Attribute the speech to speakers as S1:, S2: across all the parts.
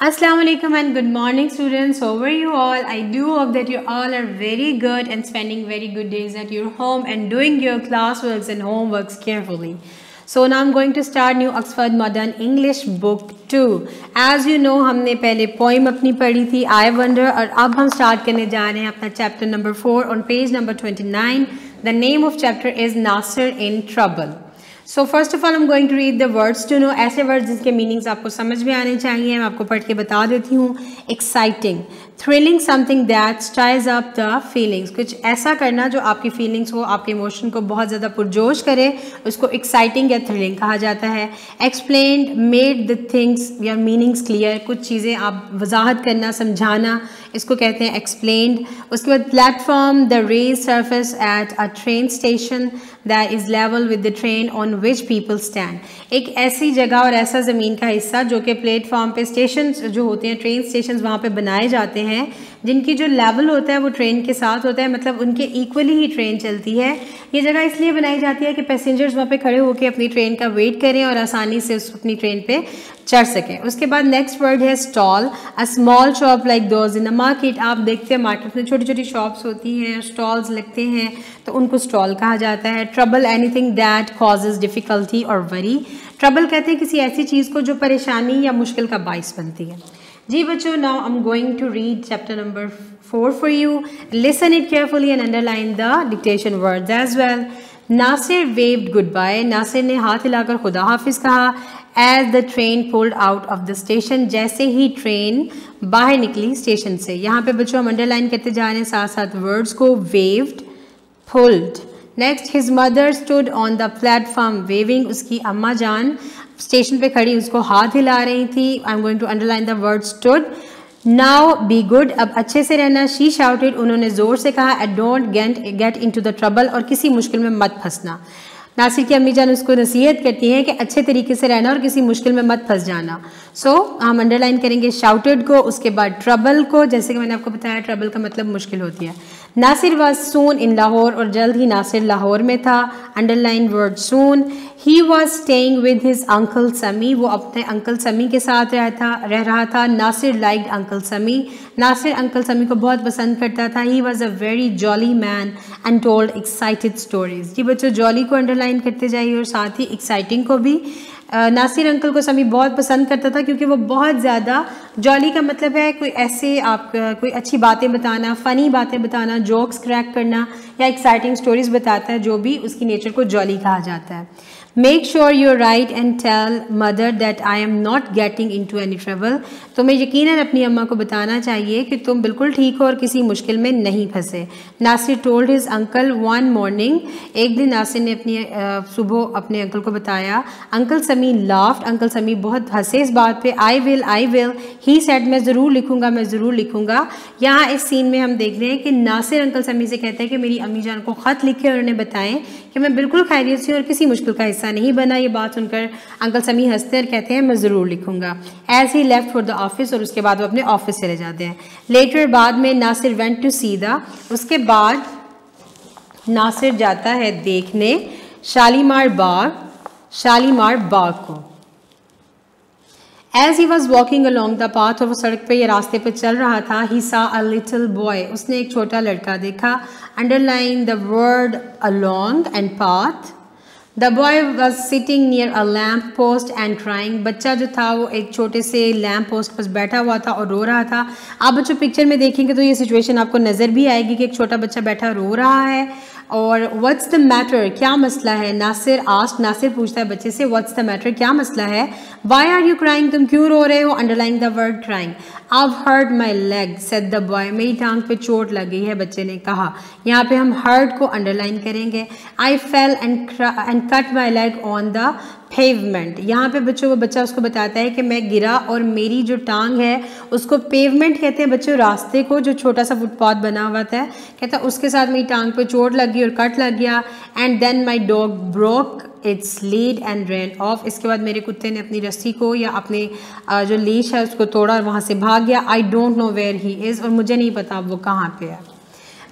S1: Assalamu alaikum and good morning students. How are you all? I do hope that you all are very good and spending very good days at your home and doing your classworks and homeworks carefully. So now I'm going to start new Oxford Modern English book 2. As you know हमने पहले poem अपनी पढ़ी थी I Wonder और अब हम start करने जा रहे हैं अपना chapter number 4 on page number 29. The name of chapter is Nasir in Trouble. So first of all I'm going to read the words to know. ऐसे words जिसके meanings आपको समझ में आने चाहिए मैं आपको पढ़ के बता देती हूँ. Exciting, thrilling, something that stirs up the feelings. कुछ ऐसा करना जो आपकी feelings को आपके emotion को बहुत ज़्यादा पुरजोश करे उसको exciting या thrilling कहा जाता है. Explained, made the things या meanings clear. कुछ चीज़ें आप वजाहत करना समझाना इसको कहते हैं explained. उसके बाद platform, the raised surface at a train station that is level with the train on which people stand. एक ऐसी जगह और ऐसा ज़मीन का हिस्सा जो कि प्लेटफॉर्म पे स्टेशन जो होते हैं ट्रेन स्टेशन वहाँ पे बनाए जाते हैं जिनकी जो लेवल होता है वो ट्रेन के साथ होता है मतलब उनके इक्वली ही ट्रेन चलती है. ये जगह इसलिए बनाई जाती है कि पैसेंजर्स वहाँ पे खड़े होकर अपनी ट्रेन का वेट करें और आसानी से उस अपनी ट्रेन पे चढ़ सकें. उसके बाद नेक्स्ट वर्ड है stall. A small shop like those in a market. आप देखते हैं मार्केट में छोटी छोटी शॉप्स होती हैं स्टॉल्स लगते हैं तो उनको स्टॉल कहा जाता है. Trouble, anything that causes difficulty और वरी. ट्रबल कहते हैं किसी ऐसी चीज़ को जो परेशानी या मुश्किल का बाइस बनती है. जी बच्चों, now I am going to read chapter number 4 for you. Listen it carefully and underline the dictation words as well. Nasir waved good bye. Nasir ने हाथ हिलाकर खुदा हाफिज कहा. As the train pulled out of the station. जैसे ही train बाहर निकली स्टेशन से. यहाँ पे बच्चों हम अंडरलाइन करते जा रहे हैं साथ साथ वर्ड्स को. Waved, pulled. Next, his mother stood on the platform waving. उसकी अम्मा जान स्टेशन पे खड़ी उसको हाथ हिला रही थी. I am going to underline the word stood. Now be good, अब अच्छे से रहना. शी शाउटेड, उन्होंने ज़ोर से कहा. And don't get into the trouble, और किसी मुश्किल में मत फंसना. नासिर की अम्मी जान उसको नसीहत करती हैं कि अच्छे तरीके से रहना और किसी मुश्किल में मत फंस जाना. सो हम अंडरलाइन करेंगे शाउटेड को, उसके बाद ट्रबल को. जैसे कि मैंने आपको बताया ट्रबल का मतलब मुश्किल होती है. नासिर वॉज सून इन लाहौर, और जल्द ही नासिर लाहौर में था. Underline word soon. He was staying with his uncle समी, वो अपने अंकल समी के साथ रह रहा था. नासिर लाइक्ड अंकल समी, नासिर अंकल समी को बहुत पसंद करता था. He was a very jolly man and told excited stories. जी बच्चों, जॉली को अंडरलाइन करते जाइए और साथ ही एक्साइटिंग को भी. नासिर अंकल को समी बहुत पसंद करता था क्योंकि वो बहुत ज़्यादा, जॉली का मतलब है कोई ऐसे आप कोई अच्छी बातें बताना, फ़नी बातें बताना, जोक्स क्रैक करना या एक्साइटिंग स्टोरीज़ बताता है, जो भी उसकी नेचर को जॉली कहा जाता है. Make sure you write and tell mother that I am not getting in to any trouble. तुम्हें यकीनन अपनी अम्मा को बताना चाहिए कि तुम बिल्कुल ठीक हो और किसी मुश्किल में नहीं फंसे. Nasir told his uncle one morning, एक दिन नासिर ने अपनी सुबह अपने अंकल को बताया. अंकल समी लाफ्ड, अंकल समी बहुत हंसे इस बात पे. आई विल, ही सेड, मैं ज़रूर लिखूंगा, मैं ज़रूर लिखूंगा. यहाँ इस सीन में हम देख रहे हैं कि नासिर अंकल समी से कहते हैं कि मेरी अम्मी जान को ख़त लिखे और उन्हें बताएं कि मैं बिल्कुल खैरियत से और किसी मुश्किल का हिस्सा नहीं बना. ये बात सुनकर अंकल समी हंसते और कहते हैं मैं ज़रूर लिखूंगा. As he left for the office, और उसके बाद वो अपने ऑफिस चले जाते हैं. लेटर, बाद में, Nasir went to see the, उसके बाद नासिर जाता है देखने शालीमार बाग को. As he was walking along the path, और वो सड़क पे या रास्ते पे चल रहा था. ही सा अ लिटिल बॉय, उसने एक छोटा लड़का देखा. Underline the word along and path. The boy was sitting near a lamp post and crying. बच्चा जो था वो एक छोटे से लैम्प पोस्ट पर बैठा हुआ था और रो रहा था. आप बच्चों पिक्चर में देखेंगे तो ये सिचुएशन आपको नज़र भी आएगी कि एक छोटा बच्चा बैठा रो रहा है. और व्हाट्स द मैटर, क्या मसला है. नासिर आस्क्ड, नासिर पूछता है बच्चे से व्हाट्स द मैटर, क्या मसला है. व्हाई आर यू क्राइंग, तुम क्यों रो रहे हो. Underline the word crying. I've hurt my leg said the boy, मेरी टांग पे चोट लग गई है बच्चे ने कहा. यहाँ पे हम hurt को अंडरलाइन करेंगे. I fell and cut my leg on the pavement. यहाँ पे बच्चों वो बच्चा उसको बताता है कि मैं गिरा और मेरी जो टांग है उसको पेवमेंट कहते हैं बच्चों, रास्ते को जो छोटा सा फुटपाथ बना हुआ था. कहता उसके साथ मेरी टांग पे चोट लग गई और कट लग गया. And then my dog broke its lead and ran off. इसके बाद मेरे कुत्ते ने अपनी रस्सी को या अपने जो लीश है उसको तोड़ा और वहाँ से भाग गया. I don't know where he is, और मुझे नहीं पता वो कहाँ पे है.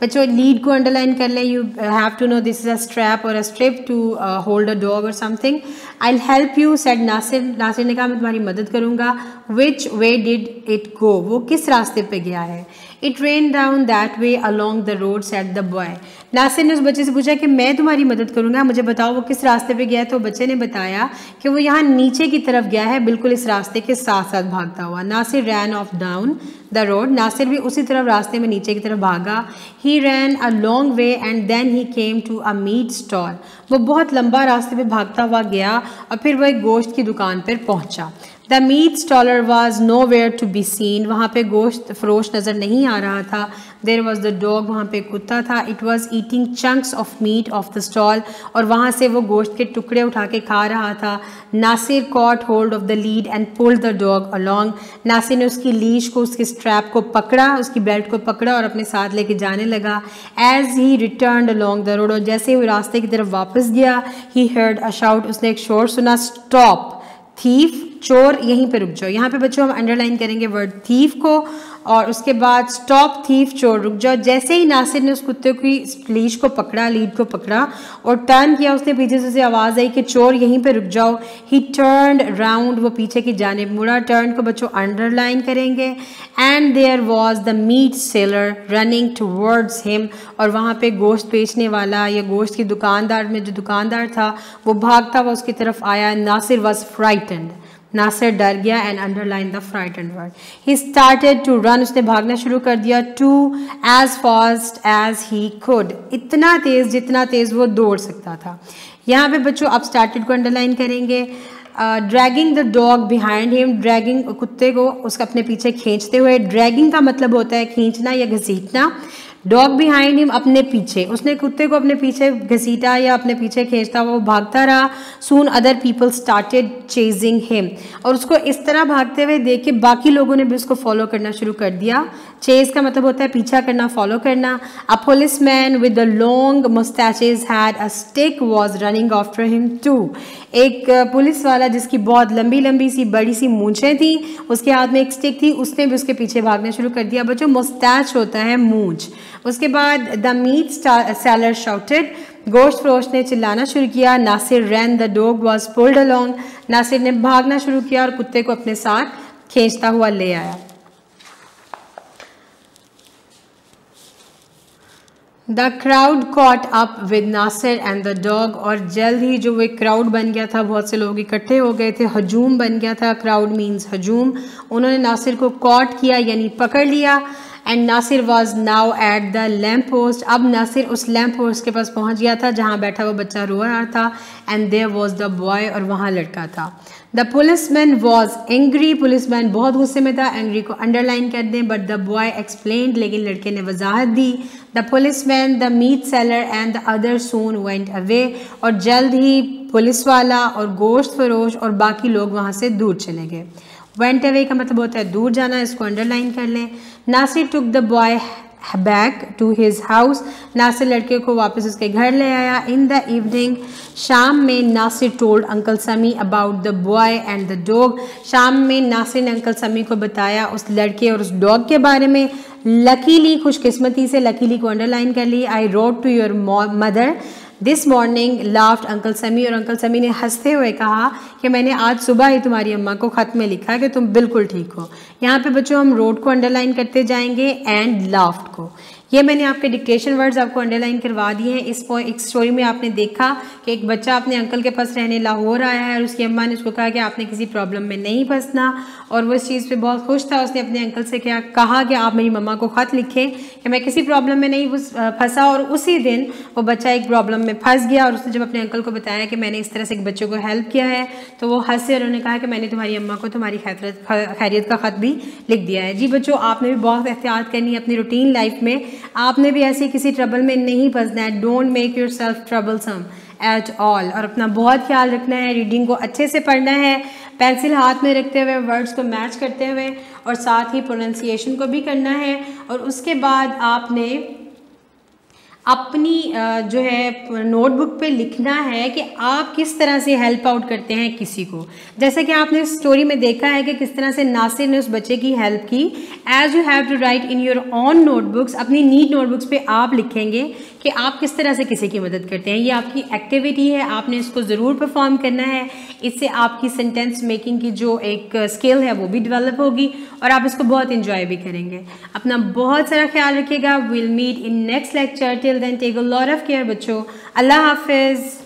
S1: बच्चों लीड को अंडरलाइन कर लें. You have to know this is a strap or a strip to hold a dog or something. I will help you said Nasir. Nasir ने कहा मैं तुम्हारी मदद करूँगा. विच वे डिड इट गो, वो किस रास्ते पे गया है. It ran down that way along the road said the boy. Nasir ने उस बच्चे से पूछा कि मैं तुम्हारी मदद करूँगा, मुझे बताओ वो किस रास्ते पे गया है. तो बच्चे ने बताया कि वो यहाँ नीचे की तरफ गया है, बिल्कुल इस रास्ते के साथ साथ भागता हुआ. Nasir ran off down the road. Nasir भी उसी तरफ रास्ते में नीचे की तरफ भागा. He ran a long way and then he came to a meat stall. वो बहुत लंबा रास्ते पे भागता हुआ गया और फिर वो एक गोश्त की दुकान पर पहुंचा. The meat staller was nowhere to be seen. वहाँ पे गोश्त फरोश नज़र नहीं आ रहा था. There was the dog. वहाँ पे कुत्ता था. It was eating chunks of meat of the stall. और वहाँ से वो गोश्त के टुकड़े उठा के खा रहा था. Nasir caught hold of the lead and pulled the dog along. Nasir ने उसकी लीश को, उसके स्ट्रैप को पकड़ा, उसकी बेल्ट को पकड़ा और अपने साथ लेके जाने लगा. As he return along the road. और जैसे ही वो रास्ते की तरफ वापस गया, ही हर्ड अ शाउट. उसने एक शोर सुना. स्टॉप थीफ, चोर, यहीं पे रुक जाओ. यहाँ पे बच्चों हम अंडरलाइन करेंगे वर्ड थीफ को और उसके बाद स्टॉप थीफ, चोर रुक जाओ. जैसे ही नासिर ने उस कुत्ते की लीड को पकड़ा और टर्न किया, उसने पीछे से उसे आवाज़ आई कि चोर यहीं पे रुक जाओ. ही टर्न्ड राउंड. वो पीछे की जानिब मुड़ा. टर्न को बच्चों अंडरलाइन करेंगे. And there was the meat seller running towards him. और वहाँ पे गोश्त बेचने वाला या गोश्त की दुकानदार में जो दुकानदार था वो भागता हुआ उसकी तरफ आया. Nasir was frightened. नासिर डर गया. And underline the frightened word. He started to run. उसने भागना शुरू कर दिया. Too as fast as he could. इतना तेज़ जितना तेज़ वो दौड़ सकता था. यहाँ पे बच्चों आप स्टार्टेड को अंडरलाइन करेंगे. Dragging the dog behind him. Dragging, कुत्ते को उसका अपने पीछे खींचते हुए. ड्रैगिंग का मतलब होता है खींचना या घसीटना. डॉग बिहाइंड हिम, अपने पीछे. उसने कुत्ते को अपने पीछे घसीटा या अपने पीछे खींचता हुआ वो भागता रहा. Soon other people started chasing him. और उसको इस तरह भागते हुए देख के बाकी लोगों ने भी उसको फॉलो करना शुरू कर दिया. चेज का मतलब होता है पीछा करना, फॉलो करना. A policeman with the long moustaches had a stick was running after him too. एक पुलिस वाला जिसकी बहुत लंबी लंबी सी बड़ी सी मूंछें थी, उसके हाथ में एक स्टिक थी, उसने भी उसके पीछे भागना शुरू कर दिया. बच्चों मुस्टैच होता है मूंछ. उसके बाद द मीट सेलर शाउटेड. गोश्त फरोश ने चिल्लाना शुरू किया. Nasir ran. The dog was pulled along. Nasir ने भागना शुरू किया और कुत्ते को अपने साथ खींचता हुआ ले आया. The crowd caught up with Nasir and the dog. और जल्द ही जो वो एक क्राउड बन गया था, बहुत से लोग इकट्ठे हो गए थे. हजूम बन गया था. क्राउड मीन्स हजूम. उन्होंने नासिर को कॉट किया यानी पकड़ लिया. And Nasir was now at the lamp post. अब नासिर उस लैम्प पोस्ट के पास पहुंच गया था जहां बैठा वो बच्चा रो रहा था. And there was the boy. और वहां लड़का था. The policeman was angry. Policeman बहुत गुस्से में था. एंग्री को अंडरलाइन कर दें. But the boy explained. लेकिन लड़के ने वजाहत दी. The policeman, the meat seller and the other soon went away. और जल्द ही पुलिस वाला और गोश्त फरोश और बाकी लोग वहाँ से दूर चले गए. वेंट अवे का मतलब होता है दूर जाना. इसको अंडरलाइन कर लें. Nasir took the boy back to his house. Nasir लड़के को वापस उसके घर ले आया. इन द इवनिंग, शाम में, नासिर टोल्ड अंकल समी about the boy and the dog. शाम में नासिर ने अंकल समी को बताया उस लड़के और उस डॉग के बारे में. लकीली, खुशकिस्मती से, लकीली को अंडरलाइन कर ली. I wrote to your mother this morning, laughed uncle Sami. और अंकल समी ने हंसते हुए कहा कि मैंने आज सुबह ही तुम्हारी अम्मा को ख़त में लिखा कि तुम बिल्कुल ठीक हो. यहाँ पे बच्चों हम रोड को अंडरलाइन करते जाएंगे एंड लाफ्ड को. ये मैंने आपके डिक्टेशन वर्ड्स आपको अंडरलाइन करवा दिए हैं. इस एक स्टोरी में आपने देखा कि एक बच्चा अपने अंकल के पास रहने लाहौर आया है और उसकी अम्मा ने उसको कहा कि आपने किसी प्रॉब्लम में नहीं फंसना. और वो इस चीज़ पे बहुत खुश था. उसने अपने अंकल से क्या कहा कि आप मेरी मम्मा को ख़त लिखें कि मैं किसी प्रॉब्लम में नहीं फंसा. और उसी दिन वो बच्चा एक प्रॉब्लम में फंस गया. और उसने जब अपने अंकल को बताया कि मैंने इस तरह से एक बच्चे को हेल्प किया है तो वो हंसे और उन्होंने कहा कि मैंने तुम्हारी अम्मा को तुम्हारी खैरियत का ख़त भी लिख दिया है. जी बच्चों, आपने भी बहुत एहतियात करनी है अपनी रूटीन लाइफ में. आपने भी ऐसे किसी ट्रबल में नहीं फंसना है. Don't make your self troublesome at all. और अपना बहुत ख्याल रखना है. रीडिंग को अच्छे से पढ़ना है, पेंसिल हाथ में रखते हुए, वर्ड्स को मैच करते हुए, और साथ ही प्रोनाउंसिएशन को भी करना है. और उसके बाद आपने अपनी जो है नोटबुक पे लिखना है कि आप किस तरह से हेल्प आउट करते हैं किसी को। जैसा कि आपने स्टोरी में देखा है कि किस तरह से नासिर ने उस बच्चे की हेल्प की। As you have to write in your own notebooks, अपनी नीट नोटबुक्स पे आप लिखेंगे कि आप किस तरह से किसी की मदद करते हैं। ये आपकी एक्टिविटी है, आपने इसको ज़रूर परफॉर्म करना है। इससे आपकी सेंटेंस मेकिंग की जो एक स्किल है वो भी डेवलप होगी और आप इसको बहुत इंजॉय भी करेंगे। अपना बहुत सारा ख्याल रखिएगा। Will meet in next lecture. Till then take a lot of care बच्चों। अल्लाह हाफिज़।